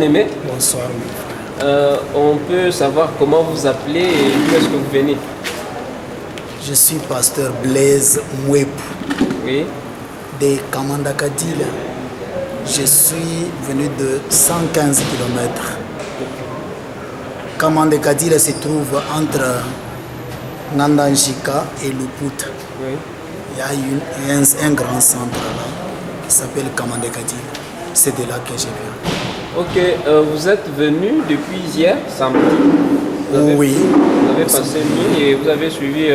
Aimé, Bonsoir, mon frère. on peut savoir comment vous appelez et d'où est-ce que vous venez? Je suis pasteur Blaise Mouepou Oui, de Kamandakadil. Je suis venu de 115 km. Kamandakadil se trouve entre Nandanjika et Luput. oui. Il y a un grand centre là qui s'appelle Kamandakadil. C'est de là que je viens. Ok, vous êtes venu depuis hier, samedi. Oui. Vous avez passé nuit et vous avez suivi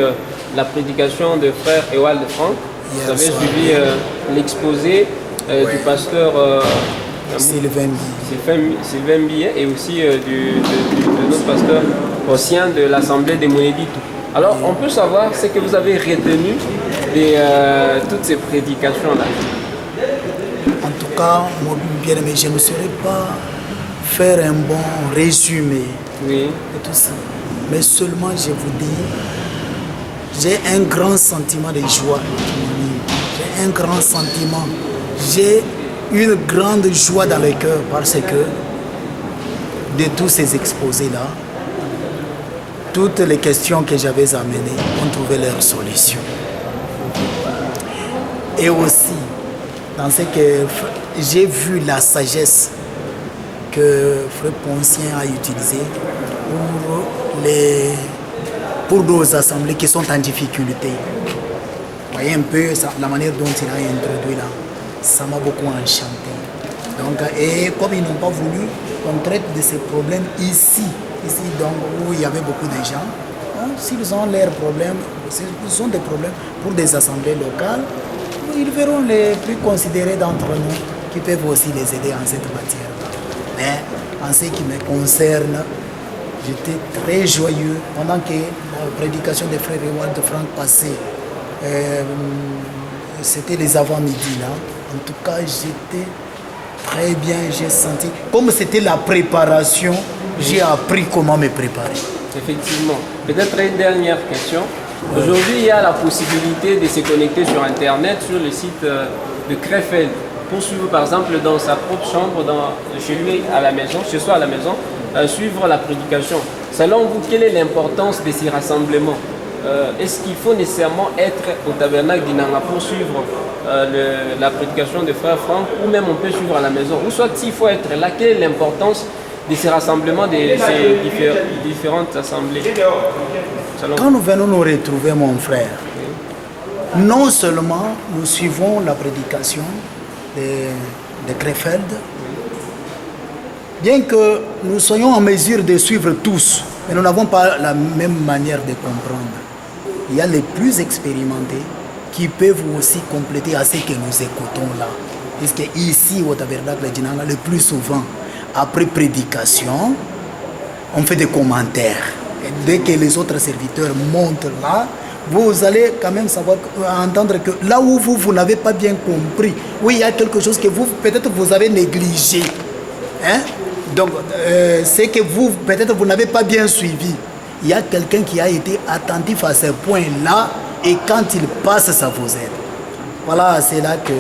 la prédication de frère Ewald de Franck. Hier Vous avez soir, suivi l'exposé du pasteur Sylvain Bi. Sylvain Billet et aussi de notre pasteur Ossien de l'Assemblée des Monédites. Alors, on peut savoir ce que vous avez retenu de toutes ces prédications-là. En tout cas, mon bien-aimé, je ne saurais pas faire un bon résumé Oui, de tout ça. Mais seulement, je vous dis, j'ai un grand sentiment de joie. J'ai un grand sentiment. J'ai une grande joie dans le cœur parce que de tous ces exposés-là, toutes les questions que j'avais amenées ont trouvé leur solution. Et aussi, dans ce que j'ai vu la sagesse que Frère Poncien a utilisée pour nos assemblées qui sont en difficulté. Vous voyez un peu la manière dont il a introduit là, ça m'a beaucoup enchanté. Donc, et comme ils n'ont pas voulu qu'on traite de ces problèmes ici donc, où il y avait beaucoup de gens, s'ils ont leurs problèmes, ce sont des problèmes pour des assemblées locales, ils verront les plus considérés d'entre nous qui peuvent aussi les aider en cette matière. Mais en ce qui me concerne, j'étais très joyeux pendant que la prédication des frères Ewald de Franck passait. C'était les avant-midi là. En tout cas, j'étais très bien, j'ai senti. Comme c'était la préparation, j'ai appris comment me préparer. effectivement. Peut-être une dernière question. Aujourd'hui, il y a la possibilité de se connecter sur Internet, sur le site de Krefeld, pour suivre par exemple dans sa propre chambre, chez lui à la maison, chez soi à la maison, suivre la prédication. Selon vous, quelle est l'importance de ces rassemblements? Est-ce qu'il faut nécessairement être au tabernacle d'Inanga pour suivre la prédication de frère Franck, ou même on peut suivre à la maison? Ou soit s'il faut être là, quelle est l'importance de ces rassemblements, de ces différentes assemblées? Quand nous venons nous retrouver, mon frère, non seulement nous suivons la prédication de Krefeld, bien que nous soyons en mesure de suivre tous, mais nous n'avons pas la même manière de comprendre. Il y a les plus expérimentés qui peuvent aussi compléter à ce que nous écoutons là. Puisque ici, au tabernacle d'Inanga, le plus souvent, après prédication, on fait des commentaires. Et dès que les autres serviteurs montent là, vous allez quand même savoir, entendre que là où vous n'avez pas bien compris, oui, il y a quelque chose que peut-être vous avez négligé. Hein? Donc, c'est que peut-être vous n'avez pas bien suivi. Il y a quelqu'un qui a été attentif à ce point-là et quand il passe, ça vous aide. Voilà, c'est là que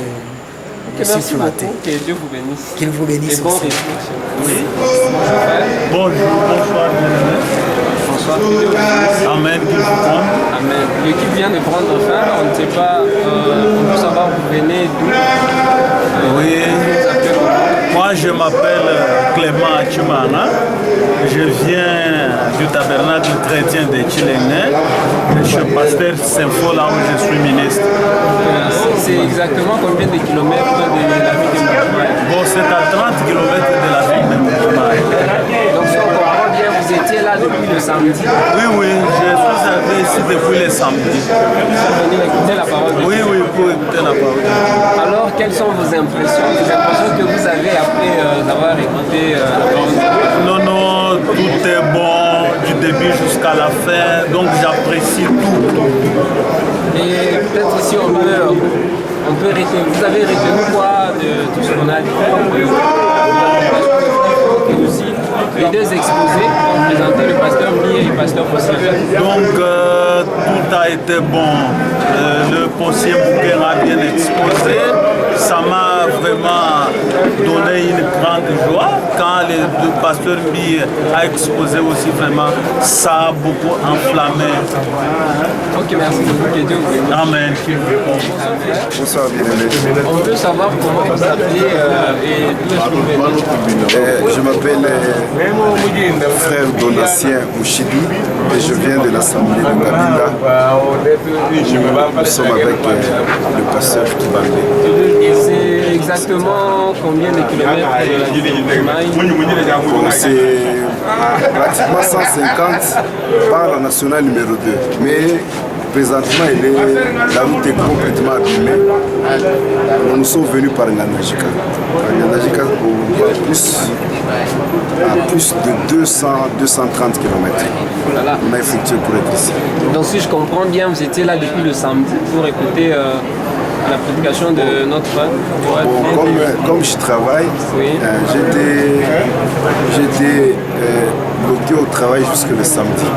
je suis Merci flatté. beaucoup, que Dieu vous bénisse. Qu'il vous bénisse Et bon aussi. réflexion. Oui. Bonjour, bonsoir, bien-aimés. Bonsoir, que Dieu vous bénisse. Amen, Dieu vous prenne. Amen. L'équipe vient de prendre fin, on ne sait pas, on peut savoir où vous venez, d'où. Oui, Vous appelez comment? moi je m'appelle Clément Achimana. Je viens du tabernacle chrétien de Chilene. Je suis pasteur Saint-Fol là où je suis ministre. C'est exactement combien de kilomètres de la ville de Moukoumai? Bon, c'est à 30 km de la ville de Moukoumai. Donc si on comprend bien, vous étiez là depuis le samedi. Oui, oui, je suis arrivé ici depuis le samedi. Vous êtes venu écouter la parole de Dieu. Oui, oui, pour écouter la parole. Alors, quelles sont vos impressions? Les impressions que vous avez après avoir écouté la parole de Dieu? Non, non, tout est bon du début jusqu'à la fin, donc j'apprécie tout. Et peut-être si on peut retenir, vous avez retenu quoi de tout ce qu'on a dit? Et aussi les deux exposés ont présenté le pasteur Billet et le pasteur Possible. Donc tout a été bon. Le Possible a bien exposé. Ça m'a vraiment donné une grande joie. Quand le pasteur Mbi a exposé aussi, vraiment, ça a beaucoup enflammé. Ok, merci beaucoup. Que Dieu vous bénisse. Amen. Bonsoir, bien-aimés. On veut savoir comment vous appelez et d'où est-ce que vous venez. Je m'appelle frère Donatien Mouchidi et je viens de l'Assemblée de Kabinda. Nous sommes avec le pasteur Kibambe. Et c'est exactement combien de kilomètres Bon, c'est pratiquement 150 par la nationale numéro 2. Mais présentement, la route est complètement abîmée. Nous sommes venus par Ngandajika. Ngandajika à plus de 230 km. Voilà. On a effectué pour être ici. Donc si je comprends bien, vous étiez là depuis le samedi pour écouter la prédication de notre frère. Bon, comme je travaille, oui. J'étais bloqué au travail jusque le samedi.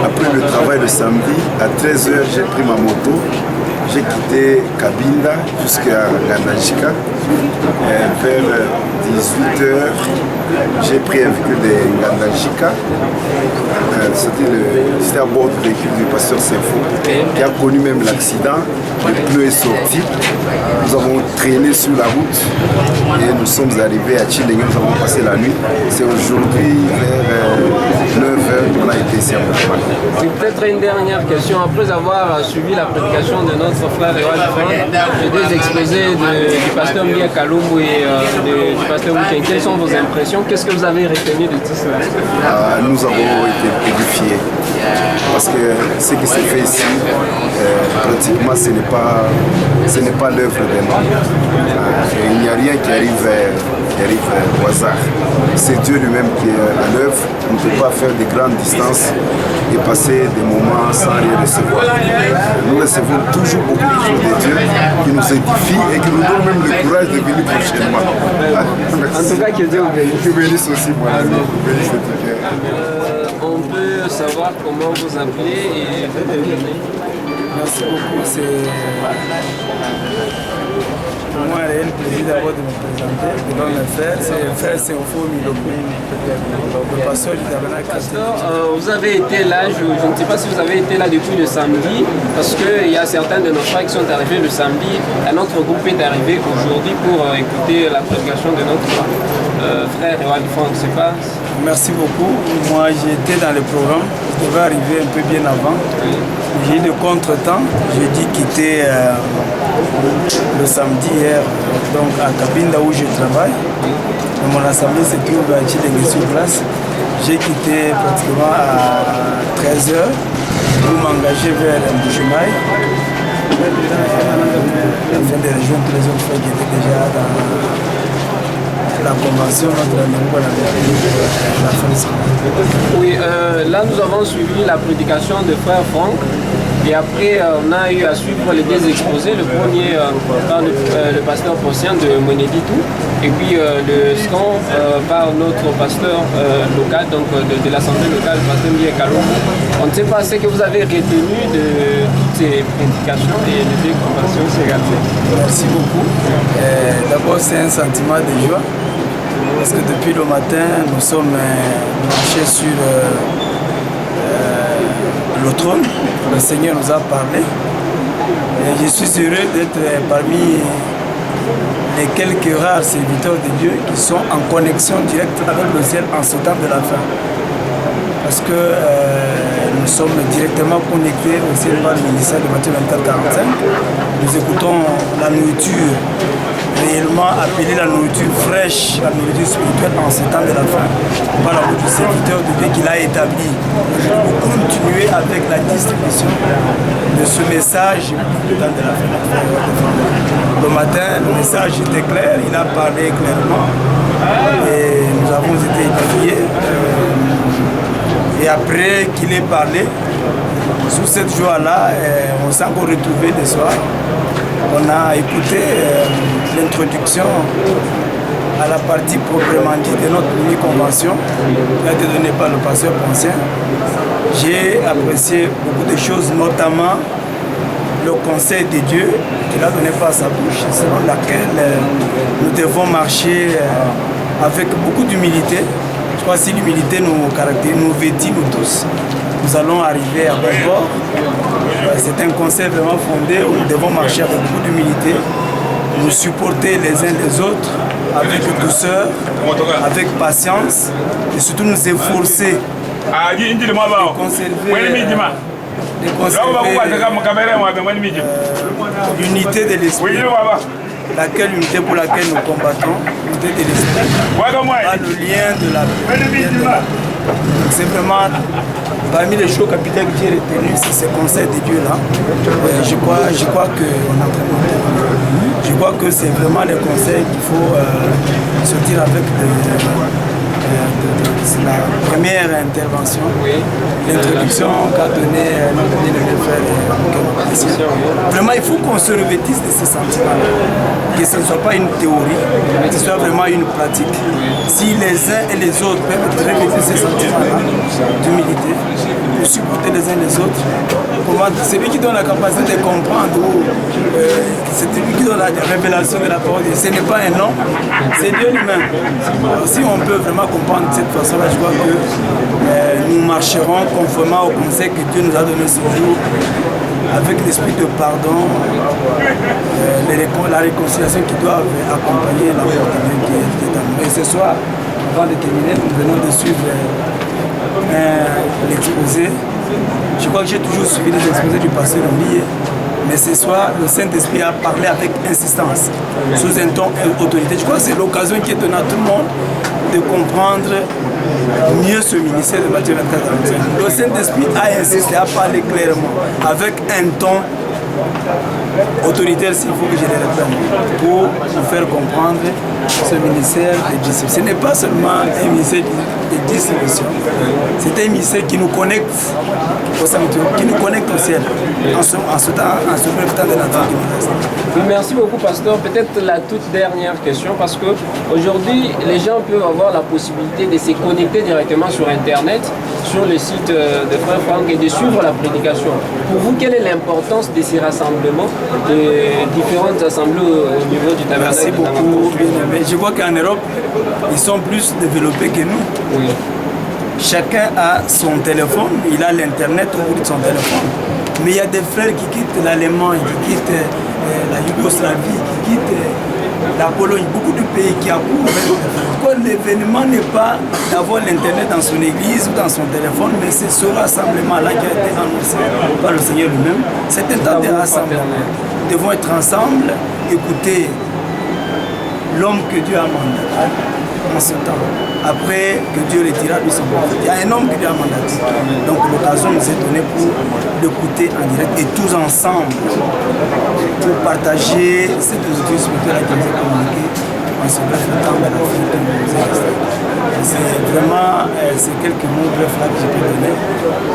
Après le travail le samedi, à 13h, j'ai pris ma moto. J'ai quitté Kabinda jusqu'à Ngandajika. Vers 18h, j'ai pris un véhicule de Ngandajika. C'était à bord du véhicule du pasteur Sefo, qui a connu même l'accident. Le pneu est sorti. Nous avons traîné sur la route et nous sommes arrivés à Chilenge. Nous avons passé la nuit. C'est aujourd'hui vers 9h qu'on a été ici à Montréal. C'est peut-être une dernière question. Après avoir suivi la prédication de notre frère Ewald Frank, des exposés du pasteur Mia Kalumbu et du pasteur Mouchen, quelles sont vos impressions? Qu'est-ce que vous avez retenu de tout cela? Nous avons été édifiés parce que ce qui s'est fait ici, pratiquement, ce n'est pas l'œuvre des hommes. Il n'y a rien qui arrive au hasard. C'est Dieu lui-même qui est à l'œuvre. On ne peut pas faire de grandes distances et passer des moments sans rien recevoir. Nous recevons toujours beaucoup de choses de Dieu qui nous édifient et qui nous donnent même le courage de venir prochainement. En tout cas, que Dieu vous bénisse. Que bénisse aussi, moi. Bénisse on peut savoir comment vous appelez et vous venez. Merci beaucoup. Pour moi, un réel plaisir d'abord de me présenter, de me faire. C'est le frère Sefo Miloko, le pasteur du tabernacle. Pasteur, vous avez été là, je ne sais pas si vous avez été là depuis le samedi, parce qu'il y a certains de nos frères qui sont arrivés le samedi. Un autre groupe est arrivé aujourd'hui pour écouter la prédication de notre frère Ewald Frank, je ne sais pas. Merci beaucoup. Moi, j'étais dans le programme. Je devais arriver un peu bien avant. Oui. J'ai eu de contre-temps. J'ai dû quitter le samedi hier, donc à Kabinda où je travaille. Mon assemblée se trouve à Chilenge sur place. J'ai quitté pratiquement à 13h pour m'engager vers Mbujimai afin de rejoindre tous les autres frères qui étaient déjà dans la convention entre la France. Oui, là nous avons suivi la prédication de frère Franck. Et après, on a eu à suivre les deux exposés. Le premier par le pasteur Possien de Moneditou et puis le second par notre pasteur local, donc de l'Assemblée locale, le pasteur Mia Kalumbu. On ne sait pas ce que vous avez retenu de toutes ces prédications et des deux conventions également. Merci beaucoup. D'abord, c'est un sentiment de joie parce que depuis le matin, nous sommes marchés sur le trône. Le Seigneur nous a parlé et je suis heureux d'être parmi les quelques rares serviteurs de Dieu qui sont en connexion directe avec le ciel en ce temps de la fin. Parce que nous sommes directement connectés au ciel par le ministère de Matthieu 24-45. Nous écoutons la nourriture réellement appelée la nourriture fraîche, la nourriture spirituelle en ce temps de la fin, par la route du serviteur de Dieu qu'il a établi. Pour continuer avec la distribution de ce message du temps de la fin. Le matin, le message était clair, il a parlé clairement et nous avons été édifiés. Et après qu'il ait parlé, sous cette joie-là, on s'est encore retrouvé le soir. On a écouté l'introduction à la partie proprement dite de notre mini-convention qui a été donnée par le pasteur Poncien. J'ai apprécié beaucoup de choses, notamment le conseil de Dieu qu'il a donné par sa bouche, selon laquelle nous devons marcher avec beaucoup d'humilité. Je crois que si l'humilité nous caractérise, nous vêtit nous tous, nous allons arriver à bon port. C'est un conseil vraiment fondé où nous devons marcher avec beaucoup d'humilité, nous supporter les uns les autres avec douceur, avec patience et surtout nous efforcer de conserver l'unité de l'esprit, laquelle unité pour laquelle nous combattons, l'unité de l'esprit, pas le lien de la c'est vraiment parmi les choses capitales que j'ai retenues, c'est ce conseil de Dieu là. Je crois que je crois que c'est vraiment les conseils qu'il faut sortir avec c'est la première intervention, l'introduction qu'a donné le frère. Vraiment, il faut qu'on se revêtisse de ces sentiments-là, que ce ne soit pas une théorie, que ce soit vraiment une pratique. Si les uns et les autres peuvent revêtir ces sentiments-là d'humilité, de supporter les uns les autres, c'est lui qui donne la capacité de comprendre, c'est lui qui donne la révélation de la parole. Ce n'est pas un homme, c'est Dieu lui-même. Si on peut vraiment comprendre de cette façon-là, je crois que nous marcherons conformément au conseil que Dieu nous a donné ce jour, avec l'esprit de pardon, la réconciliation qui doit accompagner la mort de Dieu qui est amour. Et ce soir, avant de terminer, nous venons de suivre l'exposé. Je crois que j'ai toujours suivi les exposés du pasteur Ombié, mais ce soir, le Saint-Esprit a parlé avec insistance, sous un ton d'autorité. Je crois que c'est l'occasion qui est donnée à tout le monde de comprendre mieux ce ministère de Matthieu 24. Le Saint-Esprit a insisté, a parlé clairement, avec un ton autoritaire, s'il faut que je le répète, pour nous faire comprendre ce ministère de disciples. Ce n'est pas seulement un ministère de distribution, c'est un ministère qui nous connecte au sanctuaire, qui nous connecte au ciel, en ce bref temps de la vie qui nous reste. Oui, merci beaucoup, pasteur. Peut-être la toute dernière question, parce qu'aujourd'hui, les gens peuvent avoir la possibilité de se connecter directement sur Internet, sur le site de Frère Franck et de suivre la prédication. Pour vous, quelle est l'importance de ces rassemblements, de différentes assemblées au niveau du tabernacle? Merci beaucoup, bien-aimé. Je vois qu'en Europe, ils sont plus développés que nous. Oui. Chacun a son téléphone, il a l'internet au bout de son téléphone. Mais il y a des frères qui quittent l'Allemagne, qui quittent la Yougoslavie, qui quittent la Pologne, beaucoup de pays qui accourent. L'événement n'est pas d'avoir l'internet dans son église ou dans son téléphone, mais c'est ce rassemblement-là qui a été annoncé par le Seigneur lui-même. C'est un temps de rassemblement. Nous devons être ensemble, écouter l'homme que Dieu a mandaté en ce temps. Après que Dieu retira de son prophète, il y a un homme que Dieu a mandaté. Donc l'occasion nous est donnée pour l'écouter en direct et tous ensemble pour partager cette nourriture spirituelle qui nous est communiquée en ce bref temps de la vie que nous est restée. C'est vraiment ces quelques mots brefs là que je peux donner.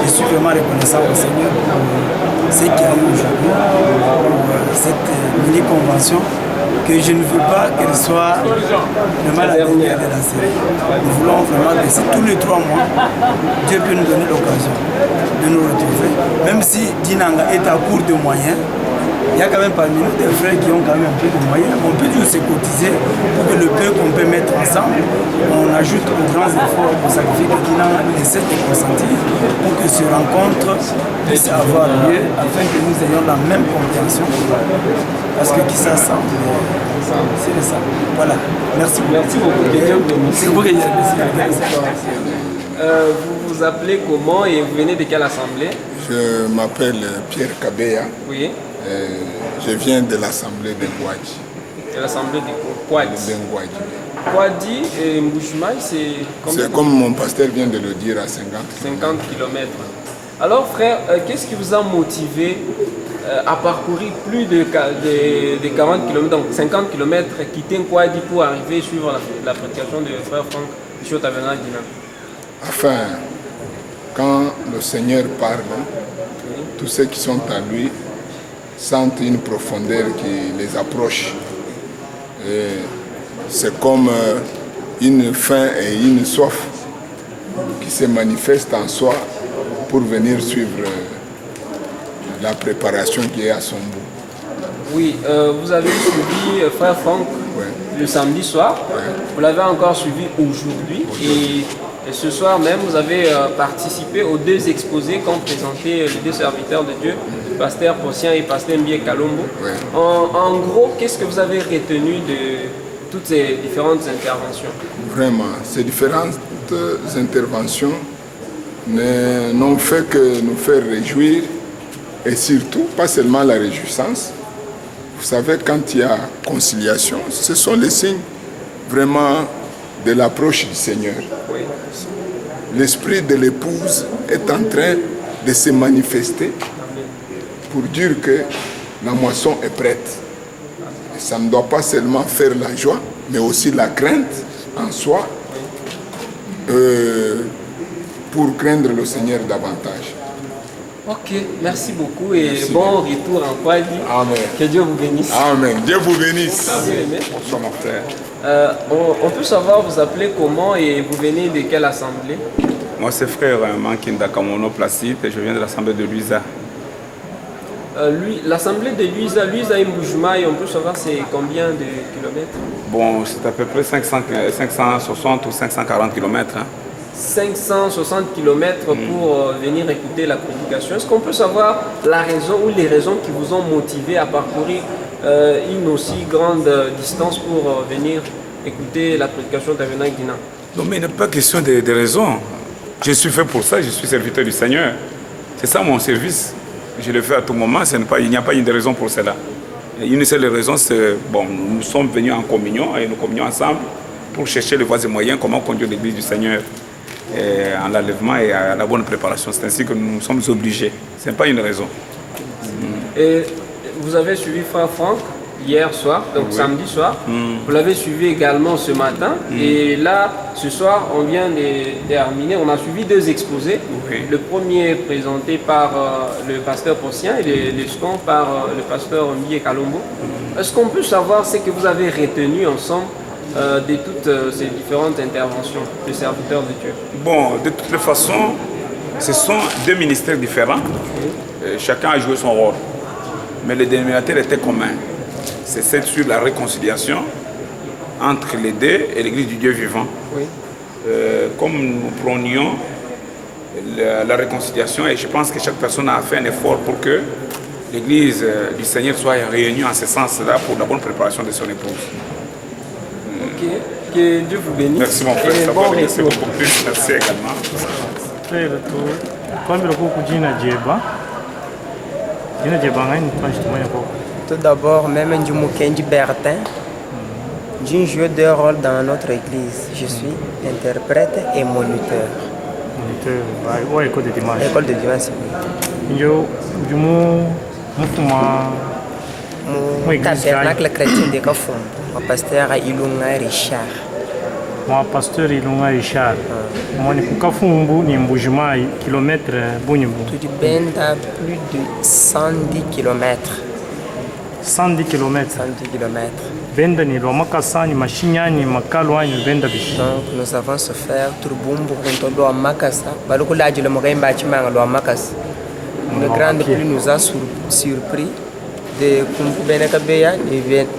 Je suis vraiment reconnaissant au Seigneur pour ce qu'il y a eu aujourd'hui, pour cette mini-convention, que je ne veux pas qu'elle soit vraiment la dernière de la série. Nous voulons vraiment que si tous les 3 mois, Dieu peut nous donner l'occasion de nous retrouver. Même si Dinanga est à court de moyens, il y a quand même parmi nous des frères qui ont quand même un peu de moyens. On peut toujours se cotiser pour que le peu qu'on peut mettre ensemble, on ajoute aux grands efforts au sacrifice que Dinanga essaie de consentir pour que ces rencontres puissent avoir lieu afin que nous ayons la même compréhension. Parce que qui s'assemble, c'est ça. Voilà. Merci beaucoup. Merci beaucoup. C'est vous que vous vous appelez comment et vous venez de quelle assemblée? Je m'appelle Pierre Kabeya. Oui. Je viens de l'assemblée de Ngwadji. De l'assemblée de Kwadi. Kwadi et Mbushimai, c'est combien? C'est comme mon pasteur vient de le dire, à 50 km. Alors frère, qu'est-ce qui vous a motivé à parcourir plus de 40 km, donc 50 km, quitter Kwadi pour arriver suivre la prédication de frère Franck ici au tabernacle d'Inam? Enfin, quand le Seigneur parle, tous ceux qui sont à lui sentent une profondeur qui les approche. C'est comme une faim et une soif qui se manifestent en soi pour venir suivre la préparation qui est à son bout. Oui, vous avez suivi Frère Franck le samedi soir. Vous l'avez encore suivi aujourd'hui. Et ce soir même, vous avez participé aux deux exposés qu'ont présenté les deux serviteurs de Dieu, Pasteur Possien et Pasteur Mbie Kalombo. En gros, qu'est-ce que vous avez retenu de toutes ces différentes interventions? Vraiment, ces différentes interventions n'ont fait que nous faire réjouir, et surtout, pas seulement la réjouissance. Vous savez, quand il y a conciliation, ce sont les signes vraiment de l'approche du Seigneur. Oui. L'esprit de l'épouse est en train de se manifester pour dire que la moisson est prête. Et ça ne doit pas seulement faire la joie, mais aussi la crainte en soi, pour craindre le Seigneur davantage. Ok, merci beaucoup et bon retour en Kwali. Amen. Que Dieu vous bénisse. Amen. Dieu vous bénisse. Amen. Bonsoir mon frère. On peut savoir vous appelez comment et vous venez de quelle assemblée? Moi c'est frère Mankinda Kamono Placide et je viens de l'assemblée de Luisa. L'assemblée de Luisa Mbujimai, on peut savoir c'est combien de kilomètres? Bon, c'est à peu près 560 ou 540 kilomètres. 560 km pour venir écouter la prédication. Est-ce qu'on peut savoir la raison ou les raisons qui vous ont motivé à parcourir une aussi grande distance pour venir écouter la prédication d'Avenak Dina? Non, mais il n'est pas question de raisons. Je suis fait pour ça, je suis serviteur du Seigneur. C'est ça mon service. Je le fais à tout moment, il n'y a pas une raison pour cela. Une seule raison, c'est bon, nous sommes venus en communion et nous communions ensemble pour chercher les voies et moyens, comment conduire l'église du Seigneur en l'enlèvement et à la bonne préparation. C'est ainsi que nous sommes obligés. Ce n'est pas une raison. Et vous avez suivi Frère Franck hier soir, donc samedi soir. Vous l'avez suivi également ce matin. Et là, ce soir, on vient de terminer. On a suivi deux exposés. Le premier présenté par le pasteur Possien et le second par le pasteur Mbie Kalombo. Est-ce qu'on peut savoir ce que vous avez retenu ensemble de toutes ces différentes interventions de serviteurs de Dieu? Bon, de toute façon, ce sont deux ministères différents. Chacun a joué son rôle. Mais le dénominateur était commun. C'est sur la réconciliation entre les deux et l'Église du Dieu vivant. Comme nous prônions la réconciliation, et je pense que chaque personne a fait un effort pour que l'Église du Seigneur soit réunie en ce sens-là pour la bonne préparation de son épouse. Ok, que Dieu vous bénisse. Merci mon frère, ça va bénir beaucoup plus. Merci également. Frère, tuambile kuku jina Jeba. Jina Jeba ngani tuanji tumanya kwa. Tout d'abord, même Ndjumukendi Bertin, j'ai joué deux rôles dans notre église. Je suis interprète et moniteur. Moniteur, ouais, école de dimanche. École de dimanche, oui. Yo, mufuma. Mon tabernacle chrétien de Kafum, mon pasteur Ilunga Richard. Mon pasteur Ilunga Richard. Mon Kafumbu ni Mbujimai, kilomètre Bunyibu. Tu benda plus de 110 km. 110 km. 110 km. Benda ni Lomakasani, Machinyani, Makalwani, Benda Bishi. Donc nous avons souffert Turbumbu contre Loamakasa. Balukulaji le Moremba Chimanga Loamakasa. Le grand prix nous a surpris. De Kumbubeneka Beya,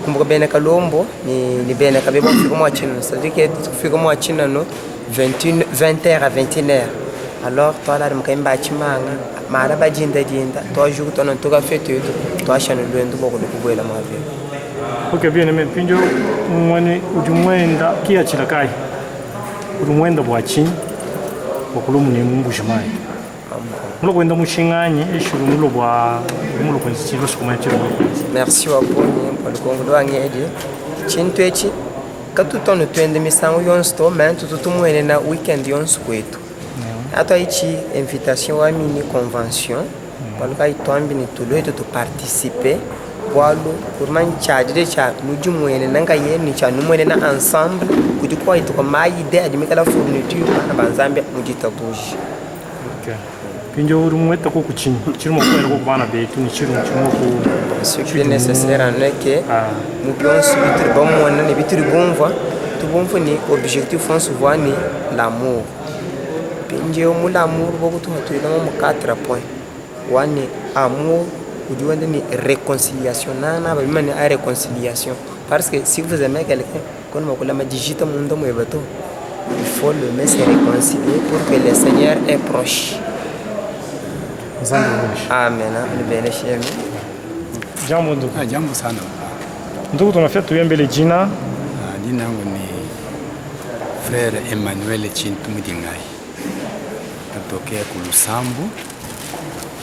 Kumbubeneka Lombo, ni Beneka Bebo Figoma China. C'est-à-dire que Figoma China, 20h à 21h. Alors, toi, là, je me suis Maraba Jinda Jinda, toi, je suis en tout cas fait, toi, je suis en train de me la vie. Ok, bien, mais Pinjo, Mwane, Ujumwenda, Kia Chilakai, Ujumwenda Boachin, Okulumni Mbushmai. Mulogwenda mushinganye eshuru mulobwa mulokwenzi chilo sikumanya chiro. Merci waponi palikongo wangeje chintu echi katutono twende misango yonsto men tutumwene na weekend yonso kwetu. Ato ichi invitation wa mini convention paluka itombi ni tuloito tu participer walo kurman charge de cha nujumwene nanga ye ni cha numwene na ensemble kujukwa itu kwa idea adimikala fourniture na banzambe mujita buji. Okay. Pinjo urumweta ko kuchini chirimo kwera ko bana betu ni chirimo ku ce qui est nécessaire en est que nous devons subir bon moyen ni bitu bonva tout bon ni objectif on se voit ni l'amour. Pinjo mu l'amour beaucoup tout tu dans 4 points. One amour ou du ni réconciliation nana ba mani a réconciliation parce que si vous aimez quelqu'un quand on la digite mundo mo bato il faut le mettre se réconcilier pour que le Seigneur est proche. Amen. Bene shemi. Jambo ndugu. Jambo sana. Ndugu, tunafia tuembele jina. Jina yangu ni Frère Emmanuel Chintu Mudingai. Natokea Kulusambu,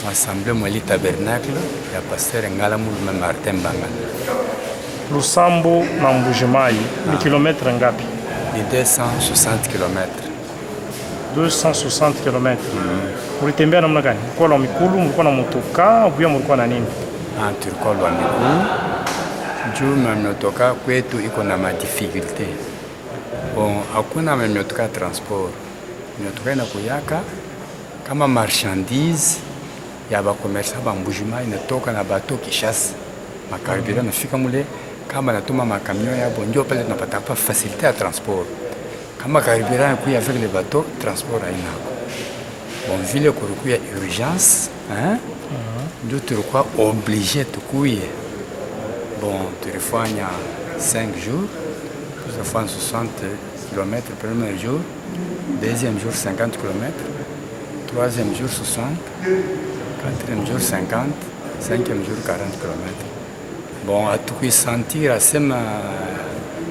Assemblée Mweli Tabernacle ya Pasteur Ngala Mulume Martin Bangana. Lusambu na Mbujimai ni kilometre ngapi? Ni 260 kilometre. 260 kilometre. Ulitembea namna gani? Mlikuwa na mikulu, mlikuwa na motoka, au mlikuwa na nini? Tulikuwa na mikulu. Juu mamiotoka kwetu iko na madifikulte. Bon, hakuna mamiotoka transport. Miotoka inakuyaka kama marchandise ya bakomersa ba Mbujimai inatoka na bato Kishasa. Makaribira nafika mule kama natuma makamio ya bonjo pale tunapata pa facilité ya transport. Kama karibira kuya avec les bateaux transport aina. Bon vile kurukuya urgence, hein? Ndio tulikuwa obligé tukuye. Bon, tulifanya 5 jours, tulifanya 60 km premier jour, deuxième jour 50 km, troisième jour 60, quatrième jour 50, cinquième jour 40 km. Bon, à tout sentir à ce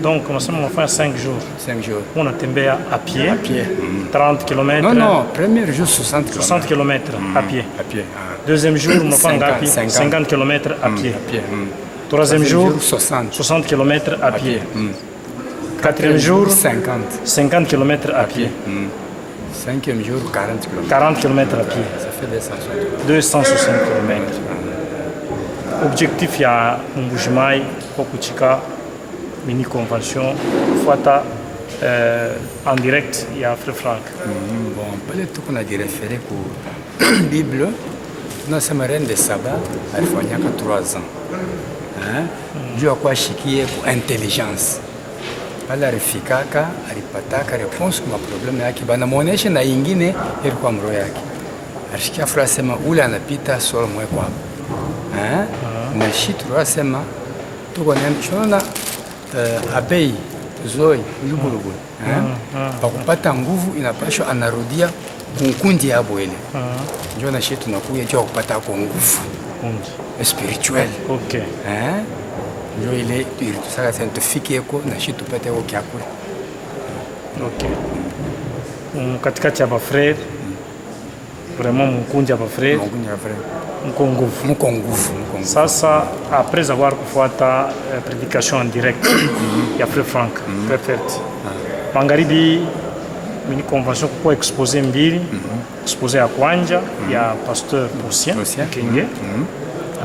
donc, on a fait 5 jours. 5 jours. On a tombé à pied. À pied. 30 km. Non, non, premier jour 60 km. 60 km à pied. À pied. Deuxième jour, on a fait 50 km à pied. À pied. Troisième jour, 60 km à pied. Quatrième jour, 50 km à pied. Cinquième jour, 40 km. 40 km à pied. Ça fait 260 km. Objectif ya Mbujimai kwa kuchika mini convention fuata en direct ya Frère Franck. Bon, pale tuko na direfere ku Bible. Tunasema reine de Saba alifanyaka 3 ans. Hein? Juu kwa shikie ku intelligence. Pale alifikaka alipataka réponse kwa problème yake bana muoneshe na ingine ilikuwa mro yake. Alishikia Frère sema ule anapita solo mwe kwa. Hein? Na shitu wasema tuko na abei zoi lugulugu pakupata nguvu inapashwa anarudia kunkundi yabo ile ndio na shitu nakuya ndio kupata kwa nguvu spirituel. Okay. Ndio ile tusaka sasa tufike huko na shitu pate huko kyakula. Okay. Katikati ya bafrère vraiment mkunja ya bafrère. Mko nguvu. Sasa après avoir kufuata prédication en direct ya Frère Franck, perfect. Magharibi mini convention kwa exposé mbili, exposé ya kwanza ya pasteur Posien Kenge,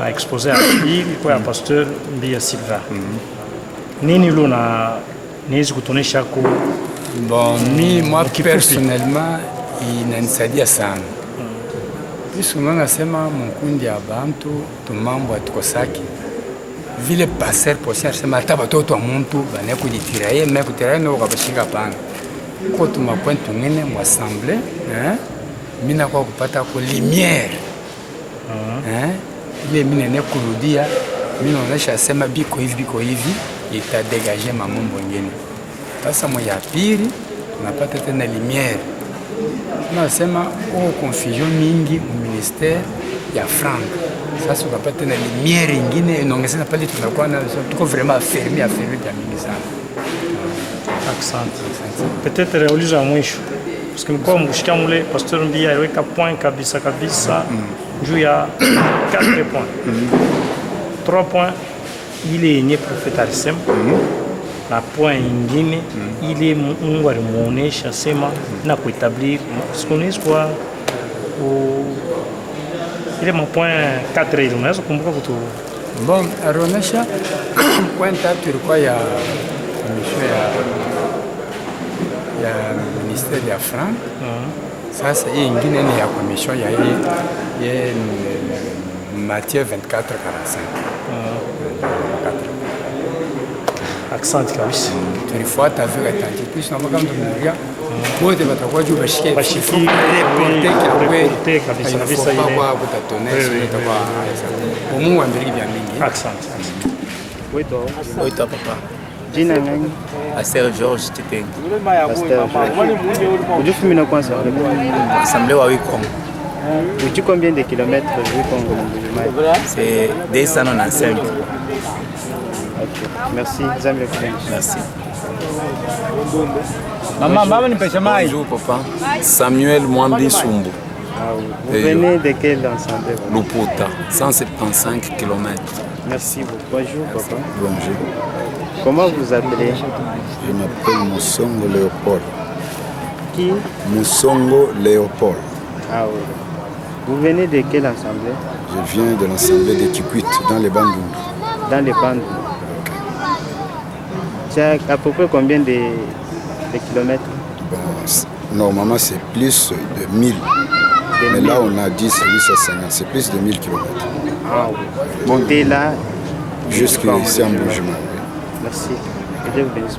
a exposé ya pili kwa ya pasteur Mbia Silva. Nini luna niwezi kutonesha ku bon moi personnellement inanisaidia sana. Puisque nous nasema mkundi ya bantu tumambo atukosaki vile passer Posien sema hata watoto wa mtu bana kujitiraye mais kutiraye ndio kabashika pana kwa tuma point ngine mu assemblée mina kwa kupata ko lumière ile mina ne kurudia mina onesha sema biko hivi ita dégager mambo mengine. Sasa moya pili tunapata tena lumière. Nasema confusion mingi mu ministère ya Franck. Sasa unapata na lumière ingine inaongezeka pale tunakuwa na tuko vraiment affermi ya mingi sana. Asante. Peut-être ulizo ya mwisho. Parce que mko mkushikia mule pasteur Mbia aliweka point kabisa juu ya 4 points. 3 points ile yenye prophète alisema. Na point ingine ile Mungu alimuonesha sema na kuetablir sikonezi kwa ile point 4 ile unaweza kumbuka kutu bon aronesha point 3 ilikuwa ya mission ya ministère ya Franck. Sasa hii ingine ni ya commission ya Matthieu 24:45. Asante kabisa. Tulifuata avec attention. Puis na kama tunaangalia wote watakuwa juu bashike reporte kabisa kabisa ile Mungu ambariki vya mingi. Asante. Oito papa. Jina nani? Pasteur George Titeng. Pasteur George. Ujufumina kwanza? Assemblée wa Wikongo. Tu combien de kilomètres de Wikongo? C'est 295. Ok. Merci. Merci. Maman, ni pêche mai. Bonjour papa. Samuel Mwambi Sumbu. Vous venez de quel ensemble? Luputa, 175 km. Merci beaucoup. Bonjour papa. Bonjour. Comment vous appelez? Je m'appelle Moussongo Léopold. Qui? Moussongo Léopold. Ah oui. Vous venez de quelle assemblée? Je viens de l'assemblée de Kikwit, dans les Bandundu. Dans les Bandundu. Tu as à peu près combien de kilomètres? Bon, normalement, c'est plus de 1000. Mais là, on a dit 850. C'est plus de 1000 km. Ah oui. Montez là. Jusqu'ici en Bougement. Merci. Que Dieu vous bénisse.